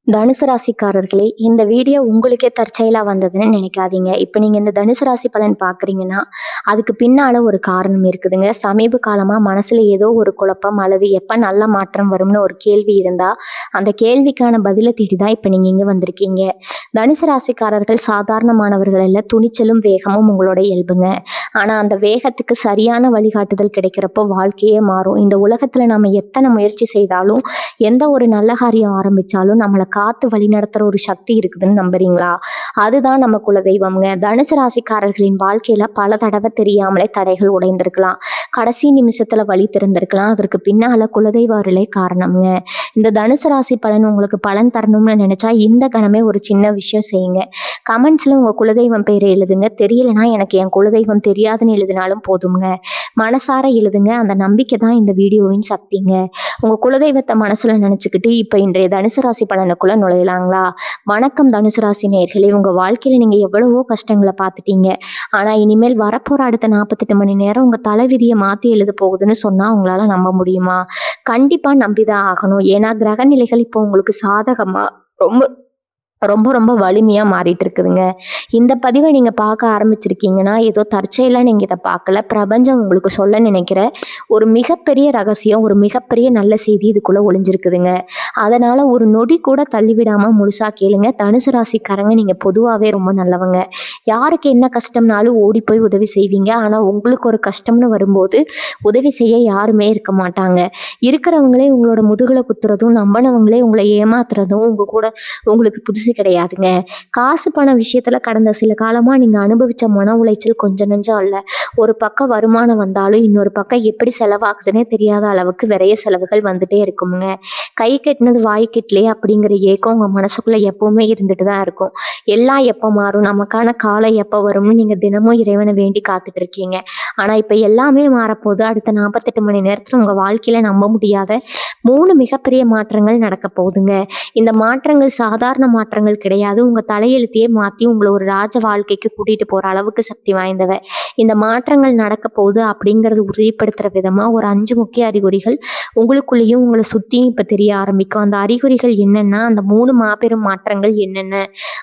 தனுசு ராசிக்காரர்களே, இந்த வீடியோ உங்களுக்கே தற்செயலா வந்ததுன்னு நினைக்காதீங்க. இப்ப நீங்க இந்த தனுசு ராசி பலன் பார்க்குறீங்கன்னா, அதுக்கு பின்னால ஒரு காரணம் இருக்குதுங்க. சமீப காலமா மனசுல ஏதோ ஒரு குழப்பம் அல்லது எப்ப நல்ல மாற்றம் வரும்னு ஒரு கேள்வி இருந்தா, அந்த கேள்விக்கான பதில தேடி தான் இப்ப நீங்க இங்க வந்திருக்கீங்க. தனுசு ராசிக்காரர்கள் சாதாரணமானவர்கள் அல்ல, துணிச்சலும் வேகமும் உங்களோட இயல்புங்க. ஆனா அந்த வேகத்துக்கு சரியான வழிகாட்டுதல் கிடைக்கிறப்போ வாழ்க்கையே மாறும். இந்த உலகத்துல நம்ம எத்தனை முயற்சி செய்தாலும், எந்த ஒரு நல்ல காரியம் ஆரம்பிச்சாலும் நம்மள காத்து வழிநடத்துற ஒரு சக்தி இருக்குதுன்னு நம்புறீங்களா? அதுதான் நம்ம குலதெய்வம்ங்க. தனுசு ராசிக்காரர்களின் வாழ்க்கையில பல தடவை தெரியாமலே தடைகள் உடைந்திருக்கலாம். கடைசி நிமிஷத்துல வழி திறந்திருக்கலாம். அதற்கு பின்னால குலதெய்வ அருளே காரணம்ங்க. இந்த தனுசு ராசி பலன் உங்களுக்கு பலன் தரணும்னு நினைச்சா இந்த கணமே ஒரு சின்ன விஷயம் செய்யுங்க. கமெண்ட்ஸ்ல உங்க குலதெய்வம் பேரை எழுதுங்க. தெரியலனா எனக்கு என் குலதெய்வம் தெரியாதுன்னு எழுதினாலும் போதுங்க. மனசார எழுதுங்க. அந்த நம்பிக்கை தான் இந்த வீடியோவின் சக்திங்க. உங்க குலதெய்வத்தை மனசுல நினைச்சுக்கிட்டு இப்ப இன்றைய தனுசு ராசி பலனுக்குள்ள நுழையலாங்களா? வணக்கம் தனுசு ராசி நேயர்களே. உங்க வாழ்க்கையில நீங்க எவ்வளவோ கஷ்டங்களை பார்த்துட்டீங்க. ஆனா இனிமேல் வரப்போற அடுத்த 48 மணி நேரம் உங்க தலைவிதியை மாத்தி எழுத போகுதுன்னு சொன்னா உங்களால நம்ப முடியுமா? கண்டிப்பா நம்பிதான் ஆகணும். ஏன்னா கிரக நிலைகள் இப்போ உங்களுக்கு சாதகமா ரொம்ப ரொம்ப ரொம்ப வலிமையா மாறிட்டு இருக்குதுங்க. இந்த பதிவை நீங்க பார்க்க ஆரம்பிச்சிருக்கீங்கன்னா ஏதோ தற்செயலா நீங்க இதை பார்க்கல. பிரபஞ்சம் உங்களுக்கு சொல்ல நினைக்கிற ஒரு மிகப்பெரிய ரகசியம், ஒரு மிகப்பெரிய நல்ல செய்தி இதுக்குள்ள ஒளிஞ்சிருக்குதுங்க. அதனால ஒரு நொடி கூட தள்ளிவிடாம முழுசா கேளுங்க. தனுசு ராசிக்காரங்க நீங்க பொதுவாகவே ரொம்ப நல்லவங்க. யாருக்கு என்ன கஷ்டம்னாலும் ஓடி போய் உதவி செய்வீங்க. ஆனா உங்களுக்கு ஒரு கஷ்டம்னு வரும்போது உதவி செய்ய யாருமே இருக்க மாட்டாங்க. இருக்கிறவங்களே உங்களோட முதுகுல குத்துறதும், நம்பினவங்களே உங்களை ஏமாத்துறதும் உங்க கூட உங்களுக்கு புதுசு கிடையாதுங்க. காசு பண விஷயத்துல கடந்த சில காலமா நீங்க அனுபவிச்ச மன உளைச்சல் கொஞ்சம் நெஞ்சம் அல்ல. ஒரு பக்கம் வருமானம் வந்தாலும் இன்னொரு பக்கம் எப்படி செலவாகுதுன்னே தெரியாத அளவுக்கு விரைய செலவுகள் வந்துட்டே இருக்குங்க. கை கெட்டினது வாய் கெட்டலையே அப்படிங்கிற ஏக்கம் உங்க மனசுக்குள்ள எப்பவுமே இருந்துட்டு தான் இருக்கும். எல்லாம் எப்போ மாறும், நமக்கான காலம் எப்போ வரும்னு நீங்க தினமும் இறைவனை வேண்டி காத்துட்டு இருக்கீங்க. ஆனா இப்ப எல்லாமே மாறப்போகுது. அடுத்த 48 மணி நேரத்துல உங்க வாழ்க்கையில நம்ப முடியாத 3 மிகப்பெரிய மாற்றங்கள் நடக்க போகுதுங்க. இந்த மாற்றங்கள் சாதாரண மாற்றங்கள் கிடையாது. உங்க தலையெழுத்தையே மாத்தி உங்களை ஒரு ராஜ வாழ்க்கைக்கு கூட்டிட்டு போற அளவுக்கு சக்தி வாய்ந்தவ. இந்த மாற்றங்கள் நடக்க போகுது அப்படிங்கறது உறுதிப்படுத்துற விதமா ஒரு 5 முக்கிய அறிகுறிகள் உங்களுக்குள்ளேயும் உங்களை சுத்தியும் இப்ப தெரிய ஆரம்பிக்கும். அந்த அறிகுறிகள் என்னன்னா, அந்த 3 மாபெரும் மாற்றங்கள் என்னென்ன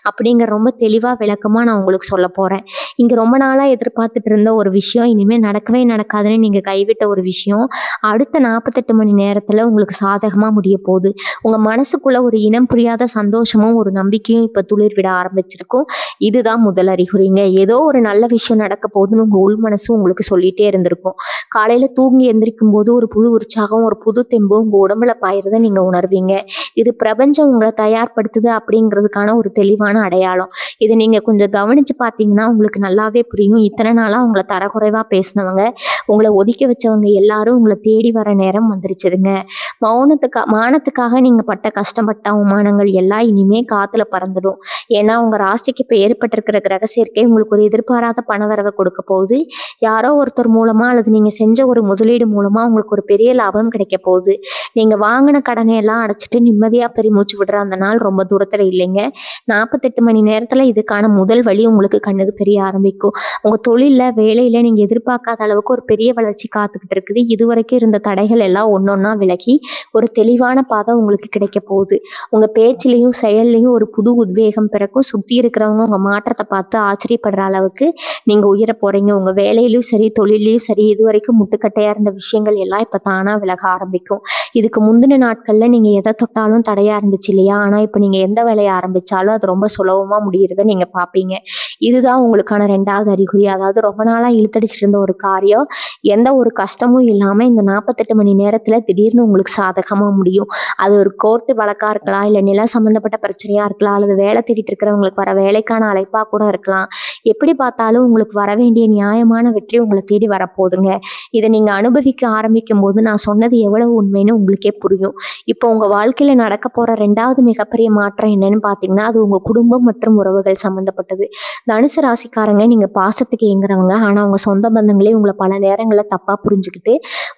அப்படிங்கிற ரொம்ப தெளிவா விளக்கமா நான் உங்களுக்கு சொல்ல போறேன். இங்க ரொம்ப நாளா எதிர்பார்த்துட்டு இருந்த ஒரு விஷயம், இனிமே நடக்கவே நடக்காதுன்னு நீங்க கைவிட்ட ஒரு விஷயம் அடுத்த 48 மணி நேரத்துல உங்களுக்கு சாதகமா முடிய போகுது. உங்க மனசுக்குள்ள ஒரு இனம் புரியாத சந்தோஷமும் ஒரு நம்பிக்கையும் இப்ப துளிர் விட ஆரம்பிச்சிருக்கும். இதுதான் முதல் அறிகுறிங்க. ஏதோ ஒரு நல்ல விஷயம் நடக்க போகுதுன்னு உங்க உள் மனசு உங்களுக்கு சொல்லிட்டே இருந்திருக்கும். காலையில தூங்கி எந்திரிக்கும் போது ஒரு புது உற்சாகம், ஒரு புது தெம்பு உங்க உடம்புல பாயிறத நீங்க உணர்வீங்க. இது பிரபஞ்சம் உங்களை தயார்படுத்துது அப்படிங்கிறதுக்கான ஒரு தெளிவான அடையாளம். இதை நீங்க கொஞ்சம் கவனிச்சு பார்த்தீங்கன்னா உங்களுக்கு நல்லாவே புரியும். இத்தனை நாளா உங்களை தரக்குறைவா பேசினவங்க, உங்களை ஒதுக்கி வச்சவங்க எல்லாரும் உங்களை தேடி வர நேரம் வந்துருச்சுதுங்க. மானத்துக்காக நீங்க பட்ட கஷ்டப்பட்ட அவமானங்கள் எல்லாம் இனிமே காத்துல பறந்துடும். ஏன்னா உங்க ராசிக்கு இப்ப ஏற்பட்டிருக்கிற கிரக சேர்க்கை உங்களுக்கு ஒரு எதிர்பாராத பணவரவை கொடுக்க போகுது. யாரோ ஒருத்தர் மூலமா அல்லது நீங்க செஞ்ச ஒரு முதலீடு மூலமா உங்களுக்கு ஒரு பெரிய லாபம் கிடைக்க போகுது. நீங்க வாங்கின கடனை எல்லாம் அடைச்சிட்டு நிம்மதியா பெருமூச்சு விடுற அந்த நாள் ரொம்ப தூரத்துல இல்லைங்க. 48 மணி நேரத்துல இதுக்கான முதல் வழி உங்களுக்கு கண்ணுக்கு தெரிய ஆரம்பிக்கும். உங்க தொழில்ல, வேலையில நீங்க எதிர்பார்க்காத அளவுக்கு ஒரு பெரிய வளர்ச்சி காத்துக்கிட்டு இருக்குது. இதுவரைக்கும் இருந்த தடைகள் எல்லாம் ஒன்னொன்னா விலகி ஒரு தெளிவான பாதை உங்களுக்கு கிடைக்க போகுது. உங்க பேச்சிலையும் செயல்லையும் ஒரு புது உத்வேகம் பிறக்கும். சுத்தி இருக்கிறவங்க உங்க மாற்றத்தை பார்த்து ஆச்சரியப்படுற அளவுக்கு நீங்க உயர போறீங்க. உங்க வேலையிலும் சரி, தொழிலையும் சரி, இதுவரைக்கும் முட்டுக்கட்டையா இருந்த விஷயங்கள் எல்லாம் இப்ப தானா விலக ஆரம்பிக்கும். இதுக்கு முந்தின நாட்கள்ல நீங்க எதை தொட்டாலும் தடையா இருந்துச்சு இல்லையா? ஆனா இப்ப நீங்க எந்த வேலையை ஆரம்பிச்சாலும் அது ரொம்ப சுலபமா முடியறத நீங்க பாப்பீங்க. இதுதான் உங்களுக்கான 2வது அறிகுறி. அதாவது ரொம்ப நாளா இழுத்தடிச்சிட்டு இருந்த ஒரு காரியம் எந்த ஒரு கஷ்டமும் இல்லாம இந்த 48 மணி நேரத்துல திடீர்னு உங்களுக்கு சாதகமா முடியும். அது ஒரு கோர்ட்டு வழக்கா இருக்கலாம், இல்ல நிலம் சம்பந்தப்பட்ட பிரச்சனையா இருக்கலாம், அல்லது வேலை தேடிட்டு இருக்கிறவங்களுக்கு வர வேலைக்கான அழைப்பா கூட இருக்கலாம். எப்படி பார்த்தாலும் உங்களுக்கு வர வேண்டிய நியாயமான வெற்றி உங்களை தேடி வரப்போகுதுங்க. இதை நீங்க அனுபவிக்க ஆரம்பிக்கும் போது நான் சொன்னது எவ்வளவு உண்மைன்னு உங்களுக்கே புரியும். இப்போ உங்க வாழ்க்கையில நடக்க போற 2வது மிகப்பெரிய மாற்றம் என்னன்னு பாத்தீங்கன்னா, அது உங்க குடும்பம் மற்றும் உறவுகள் சம்பந்தப்பட்டது. தனுசு ராசிக்காரங்க நீங்க பாசத்துக்கு ஏங்குறவங்க. ஆனா உங்க சொந்த பந்தங்களே உங்களை பல நேரங்களில் தப்பா புரிஞ்சுக்கிட்டு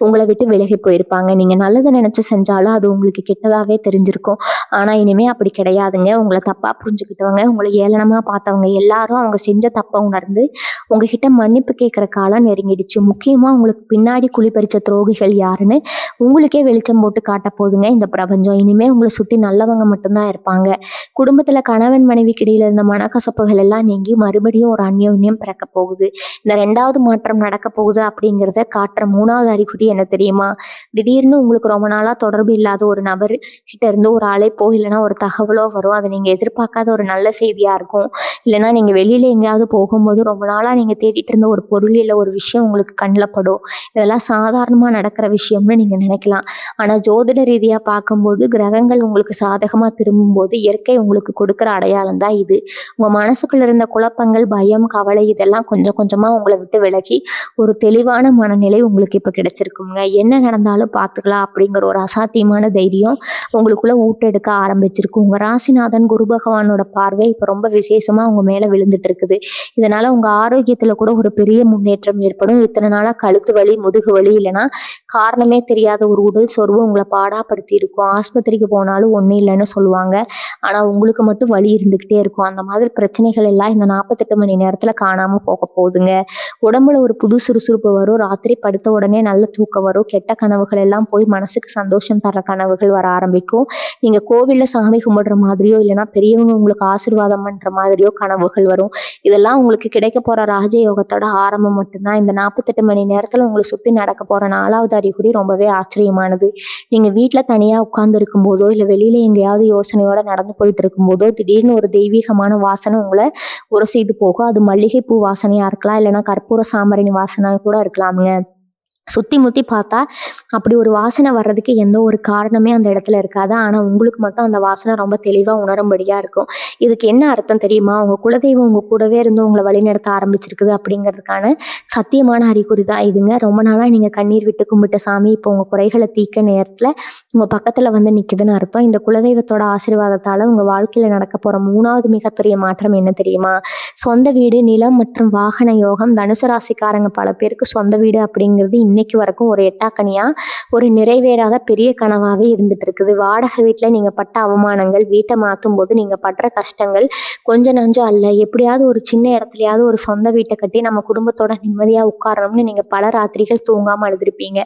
உங்களை விட்டு விலகி போயிருப்பாங்க. நீங்க நல்லதை நினைச்சு செஞ்சாலும் அது உங்களுக்கு கெட்டதாவே தெரிஞ்சிருக்கும். ஆனா இனிமே அப்படி கிடையாதுங்க. உங்களை தப்பா புரிஞ்சுக்கிட்டவங்க, உங்களை ஏளனமா பார்த்தவங்க எல்லாரும் அவங்க செஞ்ச தப்ப உணர்ந்து உங்ககிட்ட மன்னிப்பு கேட்குற காலம் நெருங்கிடுச்சு. முக்கியமா உங்களுக்கு பின்னாடி குழி பறிச்ச துரோகிகள் யாருன்னு உங்களுக்கே வெளிச்சம் போட்டு காட்ட போதுங்க இந்த பிரபஞ்சம். இனிமே உங்கள சுத்தி நல்லவங்க மட்டும்தான் இருப்பாங்க. குடும்பத்துல கணவன் மனைவிக்கு இடையில இருந்த மனக்கசப்புகள் எல்லாம் நீங்கி மறுபடியும் ஒரு அந்யோன்யம் பிறக்க போகுது. இந்த 2வது மாற்றம் நடக்க போகுது அப்படிங்கிறத காட்டுற 3வது அறிகுறி என்ன தெரியுமா? திடீர்னு உங்களுக்கு ரொம்ப நாளா தொடர்பு இல்லாத ஒரு நபர் கிட்ட இருந்து ஒரு அழைப்போ இல்லைன்னா ஒரு தகவலோ வரும். அது நீங்க எதிர்பார்க்காத ஒரு நல்ல செய்தியா இருக்கும். இல்லைன்னா நீங்க வெளியில எங்கேயாவது போகும்போது ரொம்ப நாளா நீங்க தேடிட்டு இருந்த ஒரு பொருள் இல்லை ஒரு விஷயம் உங்களுக்கு கண்ணில் படும். இதெல்லாம் சாதாரணமா நடக்கிற விஷயம்னு நீங்க நினைக்கலாம். ஆனா ஜோதிட ரீதியா பார்க்கும்போது கிரகங்கள் உங்களுக்கு சாதகமா திரும்பும்போது இயற்கை உங்களுக்கு கொடுக்குற அடையாளம் தான் இது. உங்க மனசுக்குள்ள இருந்த குழப்பங்கள், பயம், கவலை இதெல்லாம் கொஞ்சம் கொஞ்சமா உங்களை விட்டு விலகி ஒரு தெளிவான மனநிலை உங்களுக்கு இப்ப கிடைச்சிருக்குங்க. என்ன நடந்தாலும் பார்த்துக்கலாம் அப்படிங்கிற ஒரு அசாத்தியமான தைரியம் உங்களுக்குள்ள ஊட்டெடுக்க ஆரம்பிச்சிருக்கு. உங்க ராசிநாதன் குரு பகவானோட பார்வை இப்ப ரொம்ப விசேஷமா உங்க மேல விழுந்துட்டு இருக்குது. இதனால உங்க ஆரோக்கியத்துல கூட ஒரு பெரிய முன்னேற்றம் ஏற்படும். இத்தனை நாளா கழுத்து வலி, முதுகு வலி இல்லைன்னா காரணமே தெரியாத ஒரு உடல் சோர்வு உங்களை பாடாப்படுத்தி இருக்கும். ஆஸ்பத்திரிக்கு போனாலும் ஒன்றும் இல்லைன்னு சொல்லுவாங்க. ஆனா உங்களுக்கு மட்டும் வலி இருந்துகிட்டே இருக்கும். அந்த மாதிரி பிரச்சனைகள் எல்லாம் இந்த 48 மணி நேரத்துல காணாம போக போகுதுங்க. உடம்புல ஒரு புது சுறுசுறுப்பு வரும். ராத்திரி படுத்த உடனே நல்ல தூக்கம் வரும். கெட்ட கனவுகள் எல்லாம் போய் மனசுக்கு சந்தோஷம் தர கனவுகள் வர ஆரம்பிக்கும். நீங்க கோவில்ல சாமி கும்பிடுற மாதிரியோ இல்லைன்னா பெரியவங்க உங்களுக்கு ஆசீர்வாதம் பண்ற மாதிரியோ கனவுகள் வரும். இதெல்லாம் உங்களுக்கு கிடைக்க போற ராஜயோகத்தோட ஆரம்பம் மட்டும்தான். இந்த 48 மணி நேரத்துல உங்களை சுத்தி நடக்க போற 4வது அறிகுறி ரொம்பவே ஆச்சரியமானது. நீங்க வீட்டுல தனியா உட்கார்ந்து இருக்கும் போதோ இல்ல வெளியில எங்கேயாவது யோசனையோட நடந்து போயிட்டு இருக்கும் போதோ திடீர்னு ஒரு தெய்வீகமான வாசனை உங்களை உரசிட்டு போகும். அது மல்லிகைப்பூ வாசனையா இருக்கலாம், இல்லைன்னா கற்பூர சாம்பரணி வாசனை கூட இருக்கலாமுங்க. சுத்தி முத்தி பார்த்தா அப்படி ஒரு வாசனை வர்றதுக்கு எந்த ஒரு காரணமே அந்த இடத்துல இருக்காது. ஆனா உங்களுக்கு மட்டும் அந்த வாசனை ரொம்ப தெளிவா உணரும்படியா இருக்கும். இதுக்கு என்ன அர்த்தம் தெரியுமா? உங்க குலதெய்வம் உங்க கூடவே இருந்து உங்களை வழிநடத்த ஆரம்பிச்சிருக்குது அப்படிங்கிறதுக்கான சத்தியமான அறிகுறி தான் இதுங்க. ரொம்ப நாளா நீங்க கண்ணீர் விட்டு கும்பிட்ட சாமி இப்போ உங்க குறைகளை தீர்க்க நேரத்துல உங்க பக்கத்துல வந்து நிக்குதுன்னு அர்த்தம். இந்த குலதெய்வத்தோட ஆசீர்வாதத்தால உங்க வாழ்க்கையில நடக்க போற 3வது மிகப்பெரிய மாற்றம் என்ன தெரியுமா? சொந்த வீடு, நிலம் மற்றும் வாகன யோகம். தனுசு ராசிக்காரங்க பல பேருக்கு சொந்த வீடு அப்படிங்கிறது இன்னைக்கு வரைக்கும் ஒரு எட்டாக்கனியா ஒரு நிறைவேறாத பெரிய கனவாவே இருந்துட்டு இருக்குது. வாடகை வீட்டுல நீங்க பட்ட அவமானங்கள், வீட்டை மாற்றும் போது நீங்க படுற கஷ்டங்கள் கொஞ்சம் நஞ்சம் அல்ல. எப்படியாவது ஒரு சின்ன இடத்துலயாவது ஒரு சொந்த வீட்டை கட்டி நம்ம குடும்பத்தோட நிம்மதியா உட்காரணும்னு நீங்க பல ராத்திரிகள் தூங்காம அழுதுருப்பீங்க.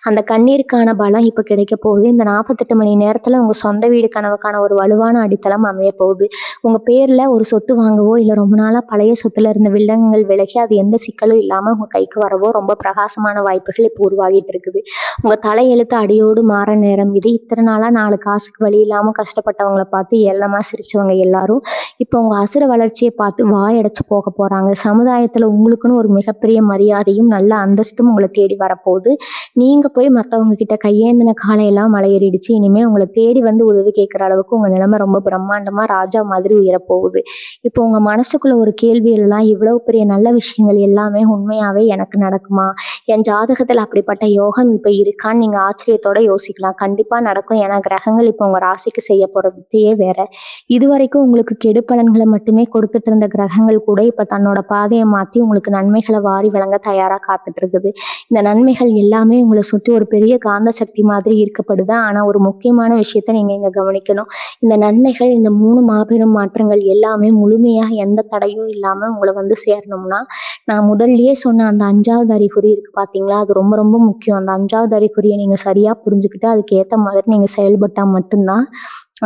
அந்த கண்ணீருக்கான பலம் இப்ப கிடைக்க போகுது. இந்த 48 மணி நேரத்துல உங்க சொந்த வீடு கனவுக்கான ஒரு வலுவான அடித்தளம் அமைய போகுது. உங்க பேர்ல ஒரு சொத்து வாங்கவோ இல்ல ரொம்ப நாளா பழைய சொத்துல இருந்த வில்லங்கள் விலகி அது எந்த சிக்கலும் இல்லாம உங்க கைக்கு வரவோ ரொம்ப பிரகாசமான வாய்ப்புகள் இப்போ உருவாகிட்டு இருக்குது. உங்க தலையெழுத்து அடியோடு மாற நேரம் இது. இத்தனை நாளா 4 காசுக்கு வழி இல்லாம கஷ்டப்பட்டவங்களை பார்த்து ஏளனமா சிரிச்சவங்க எல்லாரும் இப்போ உங்க அசுர வளர்ச்சியை பார்த்து வாயடைச்சு போக போறாங்க. சமுதாயத்துல உங்களுக்குன்னு ஒரு மிகப்பெரிய மரியாதையும் நல்ல அந்தஸ்தும் உங்களை தேடி வரப்போகுது. நீங்க போய் மற்றவங்க கிட்ட கையேந்தின காலையெல்லாம் மலையேறிடுச்சு. இனிமே உங்களை தேடி வந்து உதவி கேட்குற அளவுக்கு உங்க நிலைமை ரொம்ப பிரம்மாண்டமா ராஜா மாதிரி உயரப்போகுது. இப்போ உங்க மனசுக்குள்ள ஒரு கேள்வி எல்லாம், இவ்வளவு பெரிய நல்ல விஷயங்கள் எல்லாமே உண்மையாவே எனக்கு நடக்குமா? என் ஜாதகத்துல அப்படிப்பட்ட யோகம் இப்ப இருக்கான்னு நீங்க ஆச்சரியத்தோட யோசிக்கலாம். கண்டிப்பா நடக்கும். ஏன்னா கிரகங்கள் இப்போ உங்க ராசிக்கு செய்ய போறதையே வேற. இதுவரைக்கும் உங்களுக்கு கெடு பலன்களை மட்டுமே கொடுத்துட்டு இருந்த கிரகங்கள் கூட இப்ப தன்னோட பாதையை மாத்தி உங்களுக்கு நன்மைகளை வாரி வழங்க தயாரா காத்துட்டு இருக்குது. இந்த நன்மைகள் எல்லாமே உங்களை சுற்றி ஒரு பெரிய காந்த சக்தி மாதிரி ஈர்க்கப்படுது. ஆனா ஒரு முக்கியமான விஷயத்த நீங்க இங்க கவனிக்கணும். இந்த நன்மைகள், இந்த 3 மாபெரும் மாற்றங்கள் எல்லாமே முழுமையா எந்த தடையும் இல்லாம உங்களை வந்து சேரணும்னா நான் முதல்லயே சொன்ன அந்த 5வது அறிகுறி இருக்கு பாத்தீங்களா, அது ரொம்ப ரொம்ப முக்கியம். அந்த 5வது அறிகுறியை நீங்க சரியா புரிஞ்சுக்கிட்டு அதுக்கு ஏத்த மாதிரி நீங்க செயல்பட்டா மட்டும்தான்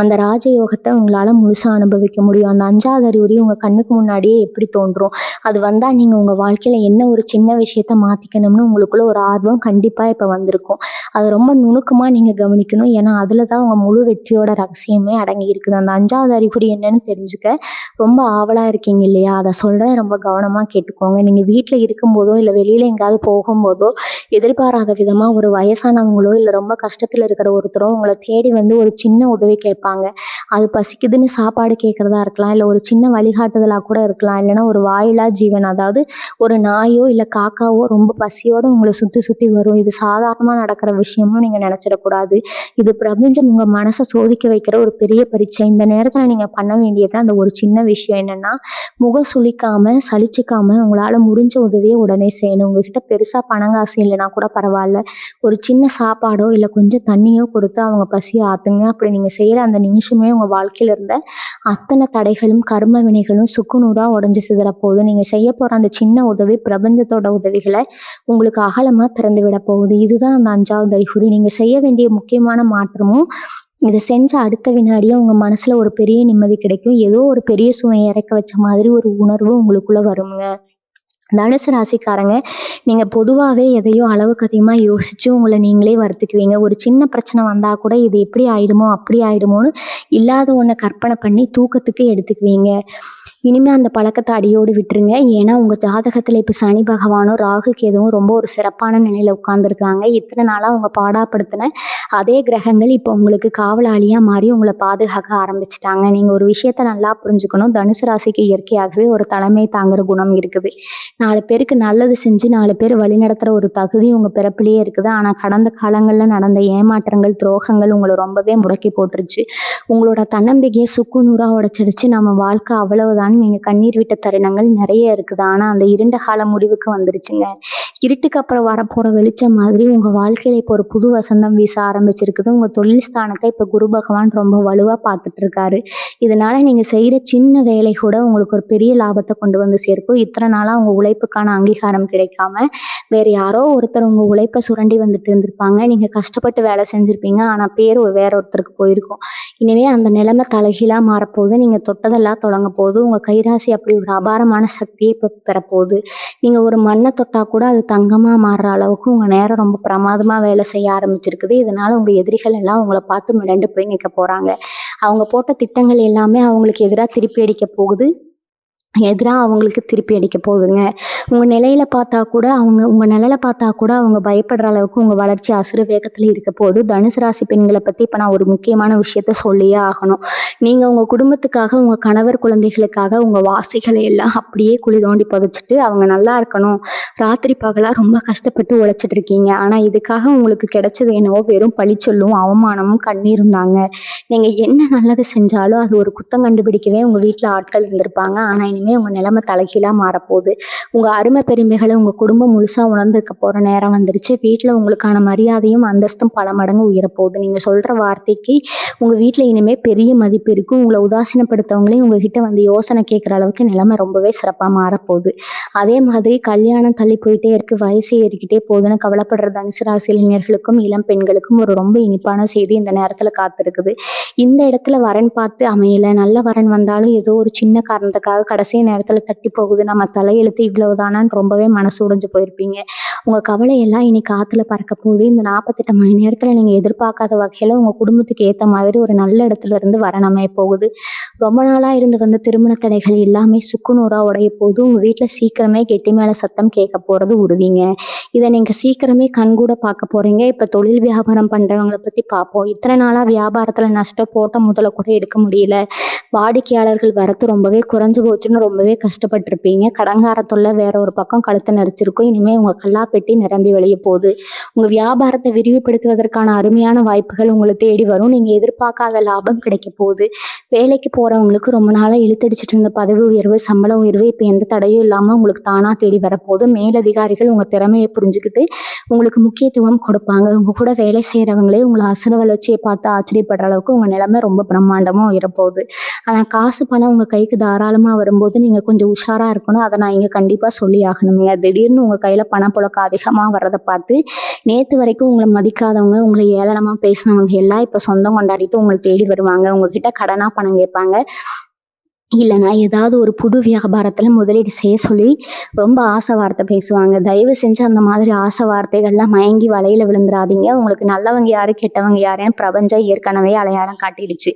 அந்த ராஜயோகத்தை உங்களால முழுசா அனுபவிக்க முடியும். அந்த 5வது அறிகுறி உங்க கண்ணுக்கு முன்னாடியே எப்படி தோன்றும்? அது வந்தா நீங்க உங்க வாழ்க்கையில என்ன ஒரு சின்ன விஷயத்த மாத்திக்கணும்னு உங்களுக்குள்ள ஒரு ஆர்வம் கண்டிப்பா இப்ப வந்திருக்கும். அது ரொம்ப நுணுக்கமா நீங்க கவனிக்கணும். ஏன்னா அதுலதான் உங்க முழு வெற்றியோட ரகசியமே அடங்கி இருக்குது. அந்த 5வது அறிகுறி என்னன்னு தெரிஞ்சுக்க ரொம்ப ஆவலா இருக்கீங்க இல்லையா? அதை சொல்றேன், ரொம்ப கவனமா கேட்டுக்கோங்க. நீங்க வீட்டுல இருக்கும்போதோ இல்ல வெளியில எங்கேயாவது போகும்போதோ எதிர்பாராத விதமா ஒரு வயசானவங்களோ இல்ல ரொம்ப கஷ்டத்துல இருக்கிற ஒருத்தரோ உங்களை தேடி வந்து ஒரு சின்ன உதவி கேட்பாங்க. அது பசிக்குதுன்னு சாப்பாடு கேட்கறதா இருக்கலாம், இல்ல ஒரு சின்ன வழிகாட்டுதலா கூட இருக்கலாம், இல்லைன்னா ஒரு வாயிலா ஜீவன், அதாவது ஒரு நாயோ இல்ல காக்காவோ ரொம்ப பசியோட உங்களை சுத்தி சுத்தி வரும். இது சாதாரணமா நடக்கிற விஷயமும் நீங்க நினைச்சிடக்கூடாது. இது பிரபஞ்சம் உங்க மனசை சோதிக்க வைக்கிற ஒரு பெரிய பரீட்சை. இந்த நேரத்துல நீங்க பண்ண வேண்டியது அந்த ஒரு சின்ன விஷயம் என்னன்னா, முகம் சுளிக்காம சலிச்சுக்காம உங்களால முடிஞ்ச உதவியை உடனே செய்யணும். உங்ககிட்ட பெருசா பணங்காசு இல்லைன்னா கூட பரவாயில்ல, ஒரு சின்ன சாப்பாடோ இல்ல கொஞ்சம் தண்ணியோ கொடுத்து அவங்க பசியை ஆத்துங்க. அப்படி நீங்க செய்யற அந்த நிமிஷமே உங்கள் வாழ்க்கையில் இருந்த அத்தனை தடைகளும் கர்ம வினைகளும் சுக்குநூறாக உடஞ்சி சிதற போகுது. நீங்கள் செய்ய போகிற அந்த சின்ன உதவி பிரபஞ்சத்தோட உதவிகளை உங்களுக்கு அகலமாக திறந்து விட போகுது. இதுதான் அந்த 5வது அறிகுறி. நீங்கள் செய்ய வேண்டிய முக்கியமான மாற்றமும் இதை செஞ்ச அடுத்த வினாடியே உங்கள் மனசில் ஒரு பெரிய நிம்மதி கிடைக்கும். ஏதோ ஒரு பெரிய சுமையை இறக்க வச்ச மாதிரி ஒரு உணர்வு உங்களுக்குள்ளே வருங்க. தனுசு ராசிக்காரங்க, நீங்கள் பொதுவாகவே எதையோ அளவுக்கு அதிகமாக யோசித்து உங்களை நீங்களே வருத்திக்குவீங்க. ஒரு சின்ன பிரச்சனை வந்தால் கூட இது எப்படி ஆயிடுமோ அப்படி ஆயிடுமோன்னு இல்லாத ஒன்றை கற்பனை பண்ணி தூக்கத்துக்கு எடுத்துக்குவீங்க. இனிமேல் அந்த பழக்கத்தை அடியோடு விட்டுருங்க. ஏன்னா உங்கள் ஜாதகத்தில் இப்போ சனி பகவானும் ராகு கேதுவும் ரொம்ப ஒரு சிறப்பான நிலையில் உட்காந்துருக்காங்க. இத்தனை நாளாக அவங்க பாடாப்படுத்தின அதே கிரகங்கள் இப்போ உங்களுக்கு காவலாளியாக மாறி உங்களை பாதுகாக்க ஆரம்பிச்சிட்டாங்க. நீங்கள் ஒரு விஷயத்த நல்லா புரிஞ்சுக்கணும். தனுசு ராசிக்கு இயற்கையாகவே ஒரு தலைமை தாங்குற குணம் இருக்குது. 4 பேருக்கு நல்லது செஞ்சு 4 பேர் வழிநடத்துகிற ஒரு தகுதி உங்கள் பிறப்பிலேயே இருக்குது. ஆனால் கடந்த காலங்களில் நடந்த ஏமாற்றங்கள் துரோகங்கள் உங்களை ரொம்பவே முடக்கி போட்டுருச்சு. உங்களோட தன்னம்பிக்கையை சுக்குநூறாக உடைச்சிடுச்சு. நம்ம வாழ்க்கை அவ்வளவுதான் நீங்கள் கண்ணீர் விட்ட தருணங்கள் நிறைய இருக்குது. ஆனால் அந்த இருண்ட கால முடிவுக்கு வந்துருச்சுங்க. இருட்டுக்கு அப்புறம் வரப்போகிற வெளிச்சம் மாதிரி உங்கள் வாழ்க்கையில் இப்போ ஒரு புது வசந்தம் வீச ஆரம்பிச்சிருக்குது. உங்கள் தொழில் ஸ்தானத்தை இப்போ குரு பகவான் ரொம்ப வலுவாக பார்த்துட்டு இருக்காரு. இதனால் நீங்கள் செய்கிற சின்ன வேலை கூட உங்களுக்கு ஒரு பெரிய லாபத்தை கொண்டு வந்து சேர்க்கும். இத்தனை நாளாக உங்கள் உழைப்புக்கான அங்கீகாரம் கிடைக்காம வேறு யாரோ ஒருத்தர் உங்கள் உழைப்பை சுரண்டி வந்துட்டு இருந்திருப்பாங்க. நீங்கள் கஷ்டப்பட்டு வேலை செஞ்சுருப்பீங்க. ஆனால் பேர் வேற ஒருத்தருக்கு போயிருக்கும். இனிமே அந்த நிலைமை தலைகீழாக மாறப்போகுது. நீங்கள் தொட்டதெல்லாம் தொடங்க போகுது. உங்கள் கைராசி அப்படி ஒரு அபாரமான சக்தியை இப்போ பெறப்போகுது. நீங்கள் ஒரு மண்ணை தொட்டால் கூட அது தங்கமாக மாறுற அளவுக்கு உங்கள் நேரம் ரொம்ப பிரமாதமாக வேலை செய்ய ஆரம்பிச்சிருக்குது. இதனால் உங்கள் எதிரிகள் எல்லாம் உங்களை பார்த்து மிரண்டு போய் நிற்க போகிறாங்க. அவங்க போட்ட திட்டங்கள் எல்லாமே அவங்களுக்கு எதிராக திருப்பி அடிக்க போகுது. அவங்களுக்கு திருப்பி அடிக்க போகுதுங்க. உங்கள் நிலையில பார்த்தா கூட உங்கள் நிலையில பார்த்தா கூட அவங்க பயப்படுற அளவுக்கு உங்கள் வளர்ச்சி அசுர வேகத்தில் இருக்க போகுது. தனுசு ராசி பெண்களை பற்றி இப்போ நான் ஒரு முக்கியமான விஷயத்த சொல்லியே ஆகணும். நீங்கள் உங்கள் குடும்பத்துக்காக உங்கள் கணவர் குழந்தைகளுக்காக உங்கள் வாசிகளை எல்லாம் அப்படியே குழி தோண்டி புதைச்சிட்டு அவங்க நல்லா இருக்கணும் ராத்திரி பகலாக ரொம்ப கஷ்டப்பட்டு உழைச்சிட்டு இருக்கீங்க. ஆனால் இதுக்காக உங்களுக்கு கிடைச்சது என்னவோ வெறும் பழிச்சொல்லும் அவமானமும் கண்ணீரும் தாங்க. நீங்கள் என்ன நல்லது செஞ்சாலும் அது ஒரு குத்தம் கண்டுபிடிக்கவே உங்கள் வீட்டில் ஆட்கள் இருந்திருப்பாங்க. ஆனால் இனிமேல் உங்கள் நிலைமை தலைகீழாக மாறப்போகுது. உங்கள் அருமை பெருமைகளை உங்கள் குடும்பம் முழுசாக உணர்ந்திருக்க போகிற நேரம் வந்துருச்சு. வீட்டில் உங்களுக்கான மரியாதையும் அந்தஸ்தும் பல மடங்கு உயரப்போகுது. நீங்கள் சொல்கிற வார்த்தைக்கு உங்கள் வீட்டில் இனிமேல் பெரிய மதிப்பு இருக்கும். உங்களை உதாசீனப்படுத்தவங்களையும் உங்ககிட்ட வந்து யோசனை கேட்குற அளவுக்கு நிலைமை ரொம்பவே சிறப்பாக மாறப்போகுது. அதே மாதிரி கல்யாணம் தள்ளி போயிட்டே இருக்குது, வயசு ஏறிக்கிட்டே போகுதுன்னு கவலைப்படுற தனுசு ராசி இளைஞர்களுக்கும் இளம் பெண்களுக்கும் ஒரு ரொம்ப இனிப்பான செய்தி இந்த நேரத்தில் காத்திருக்குது. இந்த இடத்துல வரன் பார்த்து அமையலை, நல்ல வரன் வந்தாலும் ஏதோ ஒரு சின்ன காரணத்துக்காக கடைசி நேரத்தில் தட்டி போகுது, நம்ம தலையெழுத்து இவ்வளவுதானான்னு ரொம்பவே மனசு உடைஞ்சு போயிருப்பீங்க. உங்கள் கவலையெல்லாம் இனி காற்றுல பறக்க போகுது. இந்த 48 மணி நேரத்தில் நீங்கள் எதிர்பார்க்காத வகையில் உங்கள் குடும்பத்துக்கு ஏற்ற மாதிரி ஒரு நல்ல இடத்துல இருந்து வரன் அமைய போகுது. ரொம்ப நாளாக இருந்து வந்த திருமண தடைகள் எல்லாமே சுக்குநூறாக உடைய போகுது. உங்கள் வீட்டில் சீக்கிரமே கெட்டி மேலே சத்தம் கேட்க போகிறது உறுதிங்க. இதை நீங்கள் சீக்கிரமே கண்கூட பார்க்க போகிறீங்க. இப்போ தொழில் வியாபாரம் பண்ணுறவங்களை பற்றி பார்ப்போம். இத்தனை நாளாக வியாபாரத்தில் நஷ்டம் போட்ட முதல்ல கூட எடுக்க முடியல, வாடிக்கையாளர்கள் வரத்து ரொம்பவே குறைஞ்சு போச்சுன்னு ரொம்பவே கஷ்டப்பட்டிருப்பீங்க. கடங்கார தொல்லை வேற ஒரு பக்கம் கழுத்தை நெரிச்சிருக்கும். இனிமேல் உங்கள் கல்லாப்பெட்டி நிரம்பி வெளியே போகுது. உங்கள் வியாபாரத்தை விரிவுபடுத்துவதற்கான அருமையான வாய்ப்புகள் உங்களை தேடி வரும். நீங்கள் எதிர்பார்க்காத லாபம் கிடைக்க போகுது. வேலைக்கு போகிறவங்களுக்கு ரொம்ப நாளாக இழுத்தடிச்சிட்டு இருந்த பதவி உயர்வு சம்பள உயர்வு இப்போ எந்த தடையும் இல்லாமல் உங்களுக்கு தானாக தேடி வரப்போகுது. மேலதிகாரிகள் உங்கள் திறமையை புரிஞ்சுக்கிட்டு உங்களுக்கு முக்கியத்துவம் கொடுப்பாங்க. உங்கள் கூட வேலை செய்கிறவங்களே உங்களை அசுர வளர்ச்சியை பார்த்து ஆச்சரியப்படுற அளவுக்கு உங்கள் நிலைமை ரொம்ப பிரம்மாண்டமாக உயரப்போகுது. ஆனால் காசு பணம் உங்கள் கைக்கு தாராளமாக வரும்போது நீங்கள் கொஞ்சம் உஷாராக இருக்கணும். அதை நான் இங்கே கண்டிப்பாக சொல்லி ஆகணுங்க. திடீர்னு உங்கள் கையில் பணப்புழக்கம் அதிகமாக வர்றதை பார்த்து நேற்று வரைக்கும் உங்களை மதிக்காதவங்க, உங்களை ஏளனமாக பேசினவங்க எல்லாம் இப்போ சொந்தம் கொண்டாடிட்டு உங்களை தேடி வருவாங்க. உங்ககிட்ட கடனாக பணம் கேட்பாங்க. இல்லைனா ஏதாவது ஒரு புது வியாபாரத்தில் முதலீடு செய்ய சொல்லி ரொம்ப ஆசை வார்த்தை பேசுவாங்க. தயவு செஞ்சு அந்த மாதிரி ஆசை வார்த்தைகள்லாம் மயங்கி வலையில் விழுந்துடாதீங்க. உங்களுக்கு நல்லவங்க யாரு கெட்டவங்க யாருன்னு பிரபஞ்சம் ஏற்கனவே அடையாளம் காட்டிடுச்சு.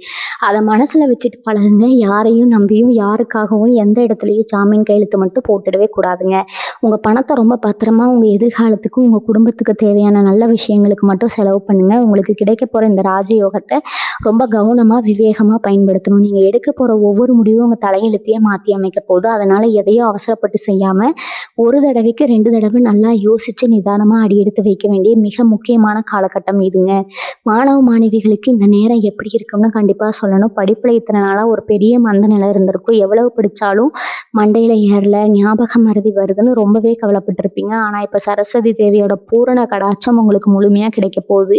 அதை மனசில் வச்சுட்டு பழகுங்க. யாரையும் நம்பியும் யாருக்காகவும் எந்த இடத்துலையும் ஜாமீன் கையெழுத்து மட்டும் போட்டுடவே கூடாதுங்க. உங்கள் பணத்தை ரொம்ப பத்திரமா உங்கள் எதிர்காலத்துக்கு உங்கள் குடும்பத்துக்கு தேவையான நல்ல விஷயங்களுக்கு மட்டும் செலவு பண்ணுங்கள். உங்களுக்கு கிடைக்க போகிற இந்த ராஜயோகத்தை ரொம்ப கவனமாக விவேகமாக பயன்படுத்தணும். நீங்கள் எடுக்க போகிற ஒவ்வொரு முடிவும் வாழ்க்கையும் உங்கள் தலையெழுத்தையே மாற்றி அமைக்க போகுது. அதனால் எதையும் அவசரப்பட்டு செய்யாமல் ஒரு தடவைக்கு 2 தடவை நல்லா யோசித்து நிதானமாக அடி எடுத்து வைக்க வேண்டிய மிக முக்கியமான காலகட்டம் இதுங்க. மாணவ மாணவிகளுக்கு இந்த நேரம் எப்படி இருக்கும்னு கண்டிப்பாக சொல்லணும். படிப்பில் இத்தனை நாளாக ஒரு பெரிய மந்த நிலை இருந்திருக்கும். எவ்வளவு படித்தாலும் மண்டையில் ஏறல, ஞாபக மறதி வருதுன்னு ரொம்பவே கவலைப்பட்டிருப்பீங்க. ஆனால் இப்போ சரஸ்வதி தேவியோட பூரண கடாட்சம் உங்களுக்கு முழுமையாக கிடைக்க போகுது.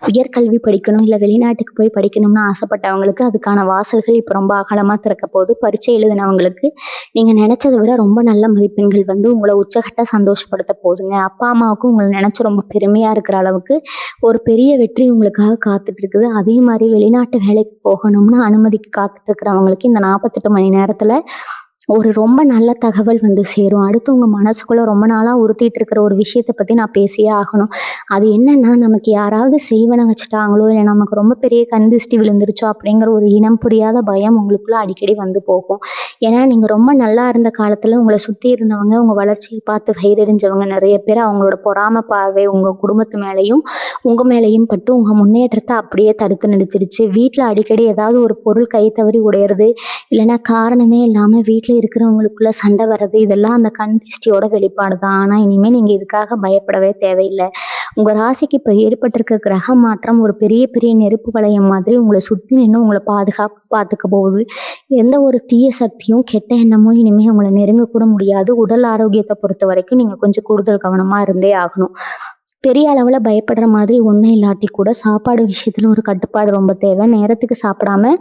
உயர்கல்வி படிக்கணும், இல்லை வெளிநாட்டுக்கு போய் படிக்கணும்னு ஆசைப்பட்டவங்களுக்கு அதுக்கான வாசல்கள் இப்போ ரொம்ப அகலமாக திறக்க போகுது. பரீட்சை எழுதினவங்களுக்கு நீங்கள் நினச்சதை விட ரொம்ப நல்ல மதிப்பெண்கள் வந்து உங்களை உச்சகட்ட சந்தோஷப்படுத்த போகுதுங்க. அப்பா அம்மாவுக்கும் உங்களை நினச்சி ரொம்ப பெருமையாக இருக்கிற அளவுக்கு ஒரு பெரிய வெற்றி உங்களுக்காக காத்துட்டு இருக்குது. அதே மாதிரி வெளிநாட்டு வேலைக்கு போகணும்னு அனுமதிக்கு காத்துட்டு இருக்கிறவங்களுக்கு இந்த 48 மணி நேரத்தில் ஒரு ரொம்ப நல்ல தகவல் வந்து சேரும். அடுத்து உங்கள் மனசுக்குள்ளே ரொம்ப நாளாக உறுத்திட்டு இருக்கிற ஒரு விஷயத்தை பற்றி நான் பேசியே ஆகணும். அது என்னென்னா, நமக்கு யாராவது செய்வனை வச்சுட்டாங்களோ, இல்லை நமக்கு ரொம்ப பெரிய கண் திருஷ்டி விழுந்துருச்சோ அப்படிங்கிற ஒரு இனம் புரியாத பயம் உங்களுக்குள்ளே அடிக்கடி வந்து போகும். ஏன்னா நீங்கள் ரொம்ப நல்லா இருந்த காலத்தில் உங்களை சுற்றி இருந்தவங்க, உங்கள் வளர்ச்சியை பார்த்து வயிறெறிஞ்சவங்க நிறைய பேர் அவங்களோட பொறாமை பார்வை உங்கள் குடும்பத்து மேலேயும் உங்கள் மேலேயும் பட்டு உங்கள் முன்னேற்றத்தை அப்படியே தடுத்து நிறுத்திடுச்சு. வீட்டில் அடிக்கடி ஏதாவது ஒரு பொருள் கை தவறி உடையிறது, இல்லைன்னா காரணமே இல்லாமல் வீட்டில் இருக்கிறவங்களுக்குள்ள சண்டை வர்றது, இதெல்லாம் அந்த கண் திருஷ்டியோட வெளிப்பாடு தான். ஆனால் இனிமேல் நீங்கள் இதுக்காக பயப்படவே தேவையில்லை. உங்கள் ராசிக்கு இப்போ ஏற்பட்டிருக்க கிரக மாற்றம் ஒரு பெரிய பெரிய நெருப்பு வளையம் மாதிரி உங்களை சுற்றி நின்று உங்களை பார்த்துக்க போகுது. எந்த ஒரு தீய சக்தியும் கெட்ட எண்ணமும் இனிமேல் உங்களை நெருங்க கூட முடியாது. உடல் ஆரோக்கியத்தை பொறுத்த வரைக்கும் நீங்கள் கொஞ்சம் கூடுதல் கவனமாக இருந்தே ஆகணும். பெரிய அளவில் பயப்படுற மாதிரி ஒன்றும் இல்லாட்டி கூட சாப்பாடு விஷயத்தில் ஒரு கட்டுப்பாடு ரொம்ப தேவை. நேரத்துக்கு சாப்பிடாம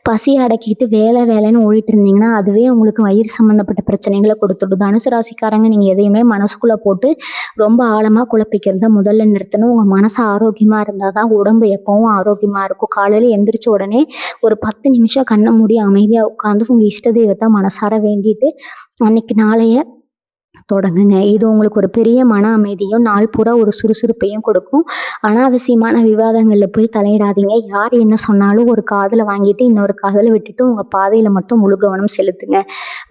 பசியை அடக்கிட்டு வேலைன்னு ஓடிட்டு இருந்தீங்கன்னா அதுவே உங்களுக்கு வயிறு சம்மந்தப்பட்ட பிரச்சனைகளை கொடுத்துடும். தனுசு ராசிக்காரங்க, நீங்கள் எதையுமே மனசுக்குள்ளே போட்டு ரொம்ப ஆழமாக குழப்பிக்கிறத முதல்ல நிறுத்தணும். உங்கள் மனசு ஆரோக்கியமாக இருந்தால் தான் உடம்பு எப்பவும் ஆரோக்கியமாக இருக்கும். காலையில் எந்திரிச்ச உடனே ஒரு 10 நிமிஷம் கண்ணை மூடி அமைதியாக உட்காந்து உங்கள் இஷ்ட தெய்வத்தை மனசார வேண்டிட்டு அன்னைக்கு நாளைய தொடங்குங்க. இது உங்களுக்கு ஒரு பெரிய மன அமைதியும் நாள் பூரா ஒரு சுறுசுறுப்பையும் கொடுக்கும். அனாவசியமான விவாதங்களில் போய் தலையிடாதீங்க. யார் என்ன சொன்னாலும் ஒரு காதில் வாங்கிட்டு இன்னொரு காதில் விட்டுட்டு உங்கள் பாதையில் மட்டும் முழு கவனம் செலுத்துங்க.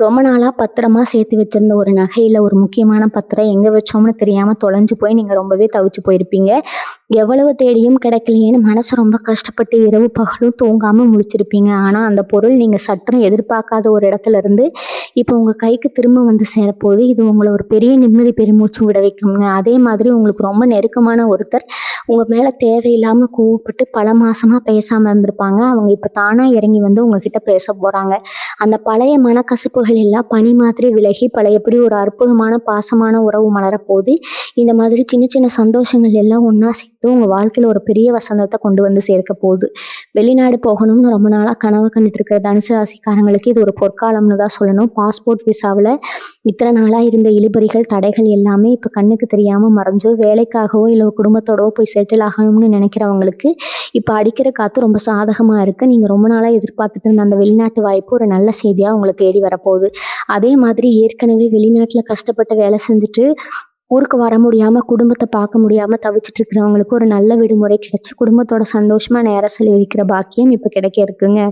ரொம்ப நாளாக பத்திரமா சேர்த்து வச்சிருந்த ஒரு நகையில் ஒரு முக்கியமான பத்திரம் எங்கே வச்சோம்னு தெரியாமல் தொலைஞ்சு போய் நீங்கள் ரொம்பவே தவிச்சு போயிருப்பீங்க. எவ்வளவு தேடியும் கிடைக்கலையேன்னு மனசு ரொம்ப கஷ்டப்பட்டு இரவு பகலும் தூங்காமல் முழிச்சிருப்பீங்க. ஆனால் அந்த பொருள் நீங்கள் சற்றும் எதிர்பார்க்காத ஒரு இடத்துல இருந்து இப்போ உங்கள் கைக்கு திரும்ப வந்து சேரப்போகுது. இது உங்களை ஒரு பெரிய நிம்மதி பெருமூச்சு விட வைக்குங்க. அதே மாதிரி உங்களுக்கு ரொம்ப நெருக்கமான ஒருத்தர் உங்கள் மேலே தேவையில்லாமல் கோவப்பட்டு பல மாதமாக பேசாமல் இருந்திருப்பாங்க. அவங்க இப்போ தானாக இறங்கி வந்து உங்ககிட்ட பேச போகிறாங்க. அந்த பழைய மனக்கசப்புகள் எல்லாம் பனி மாதிரி விலகி பழையபடி ஒரு அற்புதமான பாசமான உறவு மலரப்போகுது. இந்த மாதிரி சின்ன சின்ன சந்தோஷங்கள் எல்லாம் ஒன்றா சேர்த்து உங்கள் வாழ்க்கையில் ஒரு பெரிய வசந்தத்தை கொண்டு வந்து சேர்க்க போகுது. வெளிநாடு போகணும்னு ரொம்ப நாளாக கனவு கண்டுட்டு இருக்கிற தனுசு ராசிக்காரங்களுக்கு இது ஒரு பொற்காலம்னு தான் சொல்லணும். பாஸ்போர்ட் விசாவில் இத்தனை நாளாக இருந்த இழுபறிகள் தடைகள் எல்லாமே இப்போ கண்ணுக்கு தெரியாமல் மறைஞ்சோ, வேலைக்காகவோ இல்லை குடும்பத்தோடவோ போய் செட்டில் ஆகணும்னு நினைக்கிறவங்களுக்கு இப்போ அடிக்கிற காற்று ரொம்ப சாதகமாக இருக்குது. நீங்கள் ரொம்ப நாளாக எதிர்பார்த்துட்டு இருந்த அந்த வெளிநாட்டு வாய்ப்பு ஒரு நல்ல செய்தியாக உங்களை தேடி வரப்போகுது. அதே மாதிரி ஏற்கனவே வெளிநாட்டில் கஷ்டப்பட்டு வேலை செஞ்சுட்டு ஊருக்கு வர முடியாமல் குடும்பத்தை பார்க்க முடியாமல் தவிச்சிட்டு இருக்கிறவங்களுக்கு ஒரு நல்ல விடுமுறை கிடைச்சி குடும்பத்தோட சந்தோஷமாக நேரம் செலவழிக்கிற பாக்கியம் இப்போ கிடைக்க இருக்குங்க.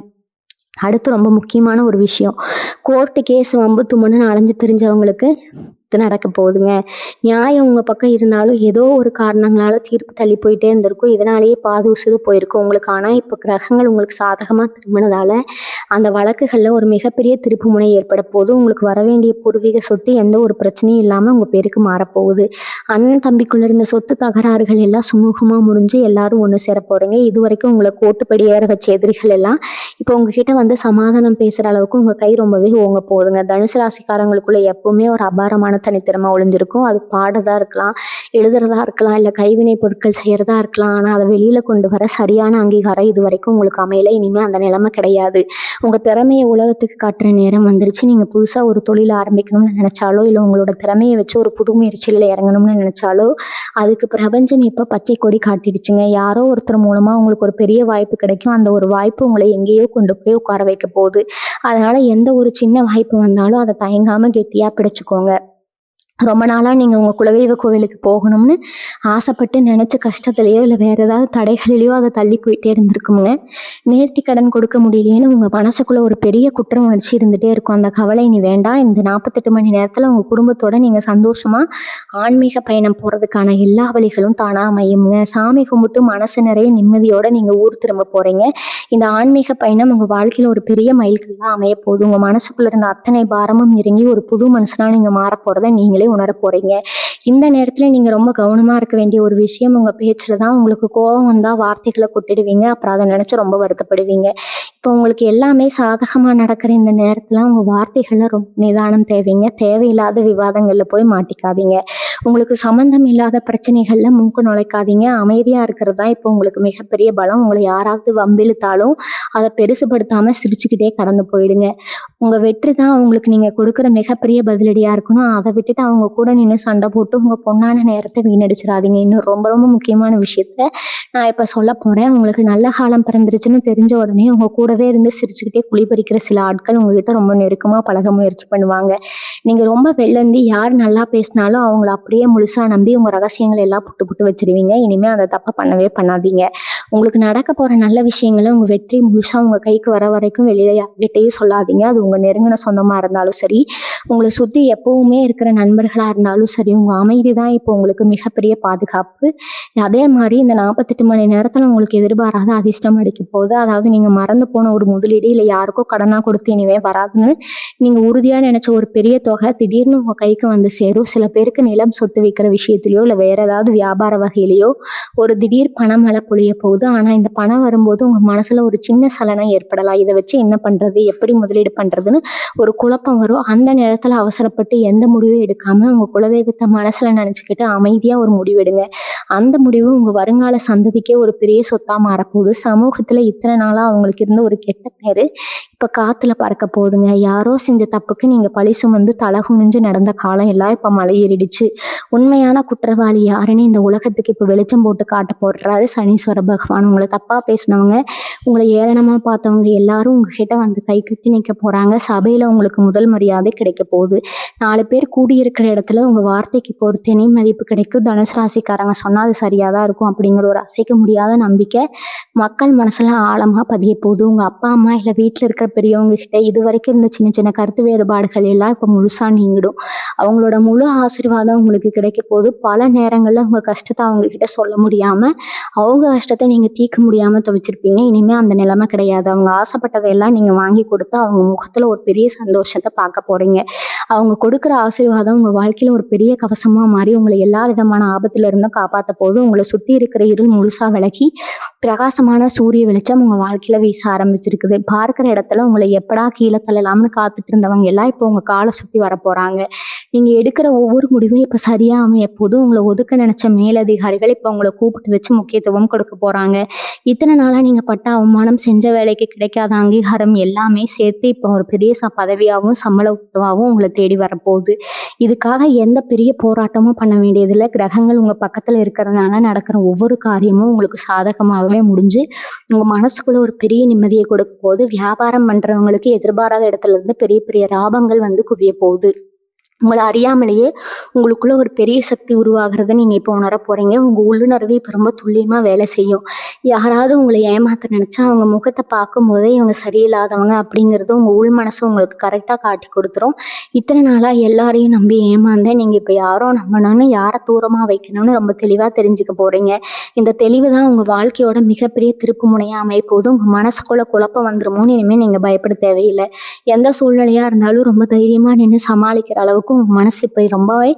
அடுத்து ரொம்ப முக்கியமான ஒரு விஷயம், கோர்ட்டு கேஸ் வம்பு தும்முன்னு அலைஞ்சு தெரிஞ்சவங்களுக்கு நடக்க போகுதுங்க. நியாயம் உங்கள் பக்கம் இருந்தாலும் ஏதோ ஒரு காரணங்களால தீர்ப்பு தள்ளி போயிட்டே இருந்திருக்கும். இதனாலேயே பாதி உசுறு போயிருக்கும் உங்களுக்கு. ஆனால் இப்போ கிரகங்கள் உங்களுக்கு சாதகமாக திரும்பினதால அந்த வழக்குகளில் ஒரு மிகப்பெரிய திருப்பு முனை ஏற்பட போகுது. உங்களுக்கு வர வேண்டிய பூர்வீக சொத்து எந்த ஒரு பிரச்சனையும் இல்லாமல் உங்கள் பேருக்கு மாறப்போகுது. அண்ணன் தம்பிக்குள்ள இருந்த சொத்து தகராறுகள் எல்லாம் சுமூகமாக முடிஞ்சு எல்லாரும் ஒன்று சேர போகிறீங்க. இது வரைக்கும் உங்களை கோட்டுப்படி ஏற வச்ச எதிரிகள் எல்லாம் இப்போ உங்ககிட்ட வந்து சமாதானம் பேசுகிற அளவுக்கு உங்கள் கை ரொம்பவே ஓங்க போகுதுங்க. தனுசு ராசிக்காரங்களுக்குள்ள எப்பவுமே ஒரு அபாரமான தனித்திறமை ஒளிஞ்சிருக்கும். அது பாடுறதா இருக்கலாம், எழுதுறதா இருக்கலாம், இல்லை கைவினை பொருட்கள் செய்யறதா இருக்கலாம். ஆனால் அதை வெளியில கொண்டு வர சரியான அங்கீகாரம் இது வரைக்கும் உங்களுக்கு அமையல. இனிமேல் அந்த நிலைமை கிடையாது. உங்கள் திறமையை உலகத்துக்கு காட்டுற நேரம் வந்துருச்சு. நீங்கள் புதுசாக ஒரு தொழில் ஆரம்பிக்கணும்னு நினைச்சாலோ, இல்லை உங்களோட திறமையை வச்சு ஒரு புது முயற்சியில் இறங்கணும்னு நினைச்சாலோ அதுக்கு பிரபஞ்சம் இப்போ பச்சை கொடி காட்டிடுச்சுங்க. யாரோ ஒருத்தர் மூலமாக உங்களுக்கு ஒரு பெரிய வாய்ப்பு கிடைக்கும். அந்த ஒரு வாய்ப்பு உங்களை எங்கேயோ கொண்டு போய் உட்கார வைக்க போகுது. அதனால எந்த ஒரு சின்ன வாய்ப்பு வந்தாலும் அதை தயங்காமல் கெட்டியாக பிடிச்சிக்கோங்க. ரொம்ப நாளாக நீங்கள் உங்கள் குலதெய்வ கோவிலுக்கு போகணும்னு ஆசைப்பட்டு நினச்ச கஷ்டத்துலையோ இல்லை வேறு ஏதாவது தடைகளிலையோ அதை தள்ளி போயிட்டே இருந்திருக்குங்க. நேர்த்தி கடன் கொடுக்க முடியலையேன்னு உங்கள் மனசுக்குள்ளே ஒரு பெரிய குற்ற உணர்ச்சி இருந்துகிட்டே இருக்கும். அந்த கவலை இனி வேண்டாம். இந்த 48 மணி நேரத்தில் உங்கள் குடும்பத்தோடு நீங்கள் சந்தோஷமாக ஆன்மீக பயணம் போகிறதுக்கான எல்லா வழிகளும் தானாக அமையுங்க. சாமி கும்பிட்டு மனசு நிறைய நிம்மதியோடு நீங்கள் ஊர் திரும்ப போகிறீங்க. இந்த ஆன்மீக பயணம் உங்கள் வாழ்க்கையில் ஒரு பெரிய மைல்கல்லாக அமைய போகுது. உங்கள் மனசுக்குள்ளே இருந்த அத்தனை பாரமும் இறங்கி ஒரு புது மனுஷனாக நீங்கள் மாற போகிறத நீங்களே உணர போறீங்க. இந்த நேரத்துல நீங்க ரொம்ப கவனமா இருக்க வேண்டிய ஒரு விஷயம், உங்க பேச்சுல தான். உங்களுக்கு கோபம் வந்தா வார்த்தைகளை கொட்டிடுவீங்க. அப்புறம் அதை நினைச்சு ரொம்ப வருத்தப்படுவீங்க. இப்போ உங்களுக்கு எல்லாமே சாதகமா நடக்கிற இந்த நேரத்துல உங்க வார்த்தைகள்ல ரொம்ப நிதானம் தேவைங்க. தேவையில்லாத விவாதங்கள்ல போய் மாட்டிக்காதீங்க. உங்களுக்கு சம்மந்தம் இல்லாத பிரச்சனைகள்ல மூக்கு நுழைக்காதீங்க. அமைதியா இருக்கிறது தான் இப்போ உங்களுக்கு மிகப்பெரிய பலம். உங்களை யாராவது வம்பிழுத்தாலும் அதை பெருசுபடுத்தாம சிரிச்சுக்கிட்டே கடந்து போயிடுங்க. உங்க வெற்றி தான் உங்களுக்கு நீங்க கொடுக்குற மிகப்பெரிய பதிலடியா இருக்கணும். அதை விட்டுட்டு அவங்க கூட நின்று சண்டை போட்டு உங்க பொண்ணான நேரத்தை வீணடிச்சிடாதீங்க. இன்னும் ரொம்ப ரொம்ப முக்கியமான விஷயத்த நான் இப்ப சொல்ல போறேன். உங்களுக்கு நல்ல காலம் பிறந்துருச்சுன்னு தெரிஞ்ச உடனே உங்க கூடவே இருந்து சிரிச்சுக்கிட்டே குளிபறிக்கிற சில ஆட்கள் உங்ககிட்ட ரொம்ப நெருக்கமா பழக முயற்சி பண்ணுவாங்க. நீங்க ரொம்ப வெள்ளந்தி யார் நல்லா பேசினாலும் அவங்கள அப்படியே முழுசா நம்பி உங்க ரகசியங்களை எல்லாம் புட்டு புட்டு வச்சிருவீங்க. இனிமே அந்த தப்பை பண்ணவே பண்ணாதீங்க. உங்களுக்கு நடக்க போற நல்ல விஷயங்களை உங்க வெற்றி முழுசா உங்க கைக்கு வர வரைக்கும் வெளியில யார்கிட்டையும் சொல்லாதீங்க. அது உங்க நெருங்கின சொந்தமா இருந்தாலும் சரி, உங்களை சுத்தி எப்பவுமே இருக்கிற நண்பர்களா இருந்தாலும் சரி, உங்க அமைதி தான் இப்போ உங்களுக்கு மிகப்பெரிய பாதுகாப்பு. அதே மாதிரி இந்த 48 மணி நேரத்துல உங்களுக்கு எதிர்பாராத அதிர்ஷ்டம் அடிக்க போகுது. அதாவது நீங்க மறந்து போன ஒரு முதலீடு இல்லை யாருக்கோ கடனா கொடுத்து இனிமே வராதுன்னு நீங்க உறுதியா நினைச்ச ஒரு பெரிய தொகை திடீர்னு உங்க கைக்கு வந்து சேரும். சில பேருக்கு நிலம் சொத்து விற்கிற விஷயத்திலயோ இல்லை வேற ஏதாவது வியாபார வகையிலையோ ஒரு திடீர் பணமழை பொழிய போகுது. ஆனா இந்த பணம் வரும்போது உங்க மனசுல ஒரு சின்ன சலனம் ஏற்படலாம். இதை வச்சு என்ன பண்றது, எப்படி முதலீடு பண்றதுன்னு ஒரு குழப்பம் வரும். அந்த நேரத்துல அவசரப்பட்டு எந்த முடிவும் எடுக்காம உங்க குலதெய்வத்தை மனசுல நினைச்சுக்கிட்டு அமைதியா ஒரு முடிவெடுங்க. அந்த முடிவு உங்க வருங்கால சந்ததிக்கே ஒரு பெரிய சொத்தா மாறப்போகுது. சமூகத்துல இத்தனை நாளா அவங்களுக்கு இருந்த ஒரு கெட்ட பேரு இப்ப காத்துல பறக்க போகுதுங்க. யாரோ செஞ்ச தப்புக்கு நீங்க பழி சுமந்து தலை குனிஞ்சு நடந்த காலம் எல்லாம் இப்ப மலையேறிடுச்சு. உண்மையான குற்றவாளி யாருன்னு இந்த உலகத்துக்கு இப்ப வெளிச்சம் போட்டு காட்ட போடுறாரு சனீஸ்வர பகவான். உங்களை தப்பா பேசினவங்க, உங்களை ஏளனமா பார்த்தவங்க எல்லாரும் உங்ககிட்ட வந்து கை கட்டி நிற்க போறாங்க. சபையில உங்களுக்கு முதல் மரியாதை கிடைக்க போகுது. 4 பேர் கூடியிருக்கிற இடத்துல உங்க வார்த்தைக்கு ஒரு திணை மதிப்பு கிடைக்கும். தனுசு ராசிக்காரங்க சொன்னா அது சரியாதான் இருக்கும் அப்படிங்கிற ஒரு அசைக்க முடியாத நம்பிக்கை மக்கள் மனசுல ஆழமா பதிய போகுது. உங்க அப்பா அம்மா இல்ல வீட்டுல இருக்கிற பெரியவங்க கிட்ட இது வரைக்கும் இருந்த சின்ன சின்ன கருத்து வேறுபாடுகள் எல்லாம் இப்ப முழுசா நீங்கிடும். அவங்களோட முழு ஆசீர்வாதம் உங்களுக்கு கிடைக்க போகுது. பல நேரங்கள்ல உங்க கஷ்டத்தை அவங்க கிட்ட சொல்ல முடியாம, அவங்க கஷ்டத்தை நீங்க தீர்க்க முடியாம தவிச்சிருப்பீங்க. இனிமே அந்த நிலைமை கிடையாது. அவங்க ஆசைப்பட்டதையெல்லாம் நீங்க வாங்கி கொடுத்து அவங்க முகத்துல ஒரு பெரிய சந்தோஷத்தை பார்க்க போறீங்க. அவங்க கொடுக்குற ஆசீர்வாதம் உங்க வாழ்க்கையில ஒரு பெரிய கவசமா மாறி உங்களை எல்லா விதமான ஆபத்துல இருந்தும் காப்பாத்த போது. உங்களை சுத்தி இருக்கிற இருள் முழுசா விலகி பிரகாசமான சூரிய வெளிச்சம் உங்க வாழ்க்கையில வீச ஆரம்பிச்சிருக்குது. பார்க்கிற இடத்துல உங்களை எப்படா கீழே தள்ளலாம்னு காத்துட்டு இருந்தவங்க எல்லாம் இப்போ உங்க காலை சுத்தி வர போறாங்க. நீங்க எடுக்கிற ஒவ்வொரு முடிவும் இப்ப சரியா அமைய போது. உங்களை ஒதுக்க நினைச்ச மேலதிகாரிகள் இப்ப உங்களை கூப்பிட்டு வச்சு முக்கியத்துவம் கொடுக்க போறாங்க. இத்தனை நாளா நீங்க பட்ட அவமானம், செஞ்ச வேலைக்கு கிடைக்காத அங்கீகாரம் எல்லாமே சேர்த்து இப்போ ஒரு பெரிய பதவியாகவும் சம்பள உயர்வாகவும் உங்களை தேடி வரப்போகுது. இதுக்காக எந்த பெரிய போராட்டமும் பண்ண வேண்டியதில்லை. கிரகங்கள் உங்க பக்கத்துல இருக்கிறதுனால நடக்கிற ஒவ்வொரு காரியமும் உங்களுக்கு சாதகமாகவே முடிஞ்சு உங்க மனசுக்குள்ள ஒரு பெரிய நிம்மதியை கொடுக்க போகுது. வியாபாரம் பண்றவங்களுக்கு எதிர்பாராத இடத்துல இருந்து பெரிய பெரிய லாபங்கள் வந்து குவிய போகுது. உங்களை அறியாமலேயே உங்களுக்குள்ள ஒரு பெரிய சக்தி உருவாகிறத நீங்க இப்போ உணர போறீங்க. உங்க உள்ளுணர்வு இப்ப ரொம்ப துல்லியமா வேலை செய்யும். யாராவது உங்களை ஏமாத்த நினைச்சா அவங்க முகத்தை பார்க்கும் போதே இவங்க சரியில்லாதவங்க அப்படிங்கிறது உங்க உள் மனசு உங்களுக்கு கரெக்டா காட்டி கொடுத்துரும். இத்தனை நாளா எல்லாரையும் நம்பி ஏமாந்தேன், நீங்க இப்ப யாரோ நம்பணும்னு, யாரை தூரமா வைக்கணும்னு ரொம்ப தெளிவா தெரிஞ்சுக்க போறீங்க. இந்த தெளிவு தான் உங்க வாழ்க்கையோட மிகப்பெரிய திருப்பு முனையா அமைய போது. உங்க மனசுக்குள்ள குழப்பம் வந்துருமோன்னு இனிமே நீங்க பயப்பட தேவையில்லை. எந்த சூழ்நிலையா இருந்தாலும் ரொம்ப தைரியமா நின்று சமாளிக்கிற அளவுக்கு உங்க மனசு இப்ப ரொம்பவே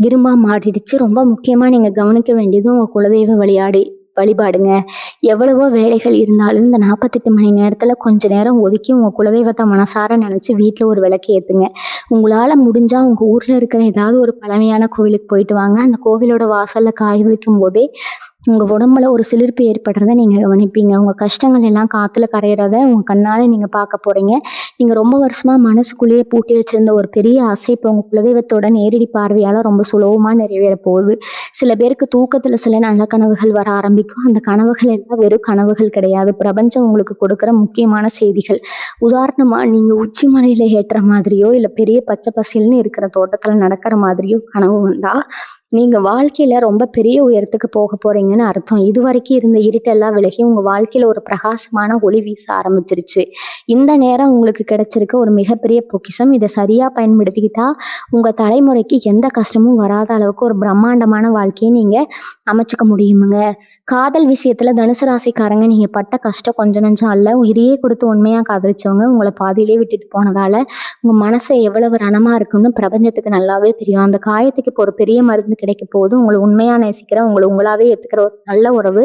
விரும்பா மாறிடுச்சு. ரொம்ப முக்கியமா நீங்க கவனிக்க வேண்டியது உங்க குலதெய்வ வழிபாடுங்க. எவ்வளவோ வேலைகள் இருந்தாலும் இந்த 48 மணி நேரத்துல கொஞ்ச நேரம் ஒதுக்கி உங்க குலதெய்வத்தை மனசார நினைச்சு வீட்டுல ஒரு விளக்கு ஏத்துங்க. உங்களால முடிஞ்சா உங்க ஊர்ல இருக்கிற ஏதாவது ஒரு பழமையான கோவிலுக்கு போயிட்டு வாங்க. அந்த கோவிலோட வாசல்ல காய் வைக்கும் போதே உங்க உடம்புல ஒரு சிலிர்ப்பு ஏற்படுறத நீங்க கவனிப்பீங்க. உங்க கஷ்டங்கள் எல்லாம் காத்துல கரையிறத உங்க கண்ணால நீங்க பார்க்க போறீங்க. நீங்க ரொம்ப வருஷமா மனசுக்குள்ளேயே பூட்டி வச்சிருந்த ஒரு பெரிய ஆசை இப்ப உங்க குலதெய்வத்தோட நேரடி பார்வையால ரொம்ப சுலபமா நிறைவேற போகுது. சில பேருக்கு தூக்கத்துல சில நல்ல கனவுகள் வர ஆரம்பிக்கும். அந்த கனவுகள் எல்லாம் வெறும் கனவுகள் கிடையாது. பிரபஞ்சம் உங்களுக்கு கொடுக்குற முக்கியமான செய்திகள். உதாரணமா நீங்க உச்சி மலையில ஏறுற மாதிரியோ, இல்ல பெரிய பச்சை பசேல்னு இருக்கிற தோட்டத்துல நடக்கிற மாதிரியோ கனவு வந்தா, நீங்க வாழ்க்கையில ரொம்ப பெரிய உயரத்துக்கு போக போறீங்கன்னு அர்த்தம். இதுவரைக்கும் இருந்த இருட்டெல்லாம் விலகி உங்க வாழ்க்கையில ஒரு பிரகாசமான ஒளி வீச ஆரம்பிச்சிருச்சு. இந்த நேரம் உங்களுக்கு கிடைச்சிருக்க ஒரு மிகப்பெரிய பொக்கிஷம். இதை சரியா பயன்படுத்திக்கிட்டா உங்க தலைமுறைக்கு எந்த கஷ்டமும் வராத அளவுக்கு ஒரு பிரம்மாண்டமான வாழ்க்கையை நீங்க அமைச்சுக்க முடியுமுங்க. காதல் விஷயத்துல தனுசு ராசிக்காரங்க நீங்க பட்ட கஷ்டம் கொஞ்சம் நஞ்சம் அல்ல. உயிரையே கொடுத்து உண்மையா காதலிச்சவங்க உங்களை பாதியிலே விட்டுட்டு போனதால உங்க மனசு எவ்வளவு ரணமா இருக்குன்னு பிரபஞ்சத்துக்கு நல்லாவே தெரியும். அந்த காயத்துக்கு இப்போ ஒரு பெரிய மருந்து கிடைக்க போகுது. உங்களை உண்மையா நேசிக்கிற உங்களை உங்களாவே ஏத்துக்கிற ஒரு நல்ல உறவு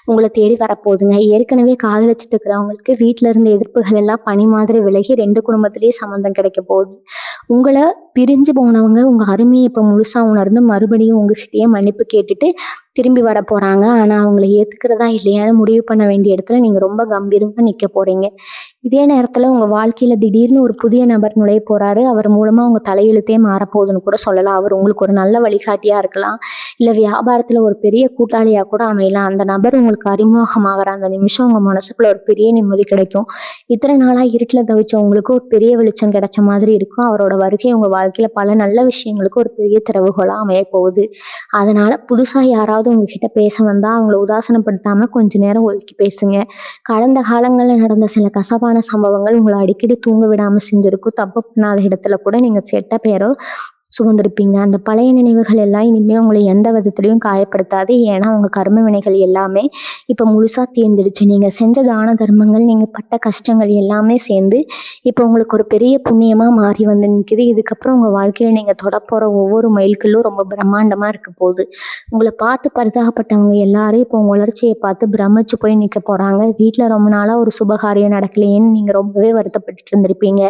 உங்களை தேடி வரப்போகுதுங்க. ஏற்கனவே காதலிச்சுட்டு இருக்கிறவங்களுக்கு வீட்டுல இருந்த எதிர்ப்புகள் எல்லாம் பனி மாதிரி விலகி 2 குடும்பத்திலேயே சம்மந்தம் கிடைக்க போகுது. உங்களை பிரிஞ்சு போனவங்க உங்க அருமையை இப்ப முழுசா உணர்ந்து மறுபடியும் உங்ககிட்டயே மன்னிப்பு கேட்டுட்டு திரும்பி வர போறாங்க. ஆனா அவங்கள ஏத்துக்கிறதா இல்லையான்னு முடிவு பண்ண வேண்டிய இடத்துல நீங்க ரொம்ப கம்பீரமா நிக்க போறீங்க. இதே நேரத்துல உங்க வாழ்க்கையில திடீர்னு ஒரு புதிய நபர் நுழைய போறாரு. அவர் மூலமா உங்க தலையெழுத்தே மாறப்போகுதுன்னு கூட சொல்லலாம். அவர் உங்களுக்கு ஒரு நல்ல வழிகாட்டியா இருக்கலாம். இல்ல வியாபாரத்துல ஒரு பெரிய கூட்டாளியா கூட அமையலாம். அந்த நபர் உங்களுக்கு அறிமுகமாகற அந்த நிமிஷம் உங்க மனசுக்குள்ள ஒரு பெரிய நிம்மதி கிடைக்கும். இத்தனை நாளா இருட்டுல தவிச்சவங்களுக்கு ஒரு பெரிய வெளிச்சம் கிடைச்ச மாதிரி இருக்கும். அவரோட வருகை உங்க வாழ்க்கையில பல நல்ல விஷயங்களுக்கு ஒரு பெரிய திறவுகோலா அமைய போகுது. அதனால புதுசா யாராவது உங்ககிட்ட பேச வந்தா அவங்கள உதாசனப்படுத்தாம கொஞ்ச நேரம் ஒதுக்கி பேசுங்க. கடந்த காலங்கள்ல நடந்த சில கசப்பான சம்பவங்கள் உங்களை அடிக்கடி தூங்க விடாம செஞ்சிருக்கும். தப்பு பண்ணாத இடத்துல கூட நீங்க கெட்ட பேரோ சுமந்திருப்பீங்க. அந்த பழைய நினைவுகள் எல்லாம் இனிமே உங்களை எந்த விதத்திலையும் காயப்படுத்தாது. ஏன்னா உங்க கர்ம வினைகள் எல்லாமே இப்ப முழுசா தீர்ந்துடுச்சு. நீங்க செஞ்ச தான தர்மங்கள், நீங்க பட்ட கஷ்டங்கள் எல்லாமே சேர்ந்து இப்ப உங்களுக்கு ஒரு பெரிய புண்ணியமா மாறி வந்து நிக்குது. இதுக்கப்புறம் உங்க வாழ்க்கையில நீங்க தொடப்போற ஒவ்வொரு மைல்கல்லும் ரொம்ப பிரம்மாண்டமா இருக்க போகுது. உங்களை பார்த்து பரிதாபப்பட்டவங்க எல்லாரும் இப்போ உங்க வளர்ச்சியை பார்த்து பிரமிச்சு போய் நிக்க போறாங்க. வீட்டுல ரொம்ப நாளா ஒரு சுபகாரியம் நடக்கலையேன்னு நீங்க ரொம்பவே வருத்தப்பட்டு இருந்திருப்பீங்க.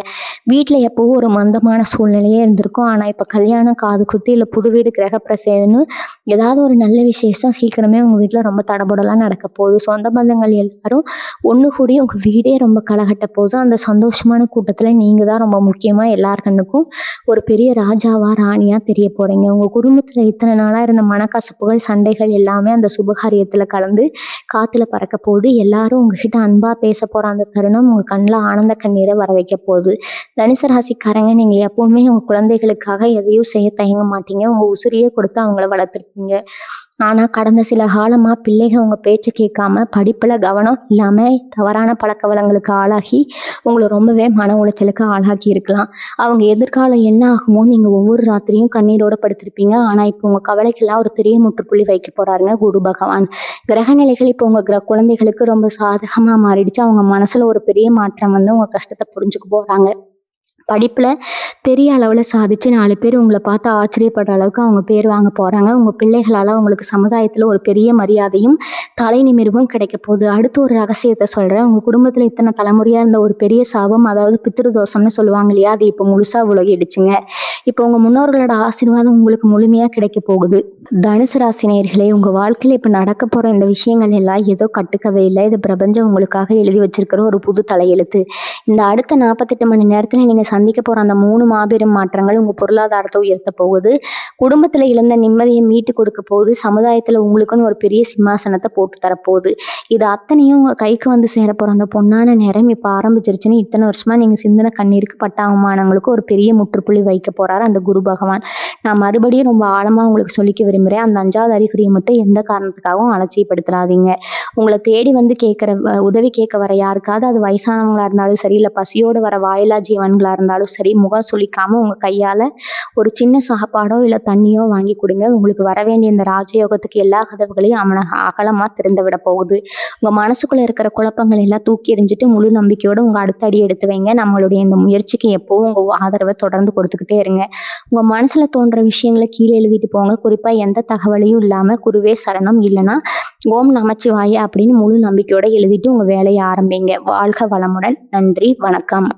வீட்டுல எப்பவும் ஒரு மந்தமான சூழ்நிலையே இருந்திருக்கும். ஆனா இப்ப கல்யாணம், காது குத்து, இல்ல புது வீடு, கிரகப்பிரவேசம்னு ஏதாவது ஒரு நல்ல விசேஷம் சீக்கிரமே உங்க வீட்டுல ரொம்ப தடபுடலாம் நடக்க போகுது. சொந்த பந்தங்கள் எல்லாரும் ஒண்ணு கூடி உங்க வீடே ரொம்ப களகட்ட போகுது. அந்த சந்தோஷமான கூட்டத்துல நீங்க தான் ரொம்ப முக்கியமா எல்லார் கண்ணுக்கும் ஒரு பெரிய ராஜாவா ராணியா தெரிய போறீங்க. உங்க குடும்பத்துல இத்தனை நாளா இருந்த மனக்கசப்புகள், சண்டைகள் எல்லாமே அந்த சுபகாரியத்துல கலந்து காத்துல பறக்க போகுது. எல்லாரும் உங்ககிட்ட அன்பா பேச போற அந்த தருணம் உங்க கண்ணுல ஆனந்த கண்ணீரை வர வைக்க போகுது. தனுசு ராசிக்காரங்க நீங்க எப்பவுமே உங்க குழந்தைகளுக்காக எதையும் செய்ய தயங்க மாட்டீங்க. உங்க உசிரியே கொடுத்து அவங்கள வளர்த்துருப்பீங்க. ஆனா கடந்த சில காலமா பிள்ளைங்க உங்க பேச்சை கேட்காம படிப்புல கவனம் இல்லாம தவறான பழக்க வளங்களுக்கு ஆளாகி உங்களை ரொம்பவே மன உளைச்சலுக்கு ஆளாக்கி இருக்கலாம். அவங்க எதிர்காலம் என்ன ஆகுமோ நீங்க ஒவ்வொரு ராத்திரியும் கண்ணீரோட படுத்திருப்பீங்க. ஆனா இப்போ உங்க கவலைக்கெல்லாம் ஒரு பெரிய முற்றுப்புள்ளி வைக்க போறாருங்க குரு பகவான். கிரக நிலைகள் இப்போ உங்க குழந்தைகளுக்கு ரொம்ப சாதகமா மாறிடுச்சு. அவங்க மனசுல ஒரு பெரிய மாற்றம் வந்து உங்க கஷ்டத்தை புரிஞ்சுக்க போறாங்க. படிப்புல பெரிய அளவுல சாதிச்சு 4 பேர் உங்களை பார்த்து ஆச்சரியப்படுற அளவுக்கு அவங்க பேர் வாங்க போறாங்க. உங்க பிள்ளைகளால உங்களுக்கு சமுதாயத்துல ஒரு பெரிய மரியாதையும் தலை நிமிர்வும் கிடைக்க போகுது. அடுத்து ஒரு ரகசியத்தை சொல்றேன். உங்க குடும்பத்துல இத்தனை தலைமுறையா இருந்த ஒரு பெரிய சாபம், அதாவது பித்ரு தோஷம்னு சொல்லுவாங்க இல்லையா, அது இப்போ முழுசா விலகிடுச்சுங்க. இப்போ உங்க முன்னோர்களோட ஆசீர்வாதம் உங்களுக்கு முழுமையா கிடைக்க போகுது. தனுசு ராசி நேயர்களே, உங்க வாழ்க்கையில இப்ப நடக்க போற இந்த விஷயங்கள் எல்லாம் ஏதோ கட்டுக்கதை இல்லை. இது பிரபஞ்சம் உங்களுக்காக எழுதி வச்சிருக்கிற ஒரு புது தலையெழுத்து. இந்த அடுத்த 48 மணி நேரத்துல நீங்க சந்திக்க போற அந்த 3 மாபெரும் மாற்றங்கள் உங்க பொருளாதாரத்தை உயர்த்த போகுது. குடும்பத்துல இழந்த நிம்மதியை மீட்டு கொடுக்க போகுது. சமுதாயத்துல உங்களுக்குன்னு ஒரு பெரிய சிம்மாசனத்தை போட்டு தரப்போகுது. இது அத்தனையும் உங்க கைக்கு வந்து சேர போற அந்த பொன்னான நேரம் இப்ப ஆரம்பிச்சிருச்சுன்னு இத்தனை வருஷமா நீங்க சிந்தின கண்ணீருக்கு பட்ட அவமானங்களுக்கு ஒரு பெரிய முற்றுப்புள்ளி வைக்க போறாரு அந்த குரு பகவான். நான் மறுபடியும் ரொம்ப ஆழமா உங்களுக்கு சொல்லிக்க விரும்புறேன். அந்த 5வது அறிகுறியை மட்டும் எந்த காரணத்துக்காகவும் அலட்சியப்படுத்தாதீங்க. உங்களை தேடி வந்து உதவி கேட்க வர யாருக்காவது, அது வயசானவங்களா இருந்தாலும் சரி, இல்ல பசியோடு வர வாயிலா ஜீவன்களா இருந்தாலும் சரி, முகம் சுளிக்காம உங்க கையால ஒரு சின்ன சாப்பாடோ இல்ல தண்ணியோ வாங்கி கொடுங்க. உங்களுக்கு வர வேண்டிய இந்த ராஜயோகத்துக்கு எல்லா கதவுகளையும் அகலமா திறந்து விட போகுது. உங்க மனசுக்குள்ள இருக்கிற குழப்பங்கள் எல்லாம் தூக்கி எறிஞ்சிட்டு முழு நம்பிக்கையோட உங்க அடுத்த அடி எடுத்து வைங்க. நம்மளுடைய இந்த முயற்சிக்கு எப்பவும் உங்க ஆதரவை தொடர்ந்து கொடுத்துக்கிட்டே இருங்க. உங்க மனசுல தோன்ற விஷயங்களை கீழே எழுதிட்டு போங்க. குறிப்பா எந்த தகவலையும் இல்லாம குருவே சரணம், இல்லைன்னா ஓம் நமச்சிவாய அப்படின்னு முழு நம்பிக்கையோட எழுதிட்டு உங்க வேலையை ஆரம்பிங்க. வாழ்க வளமுடன். நன்றி, வணக்கம்.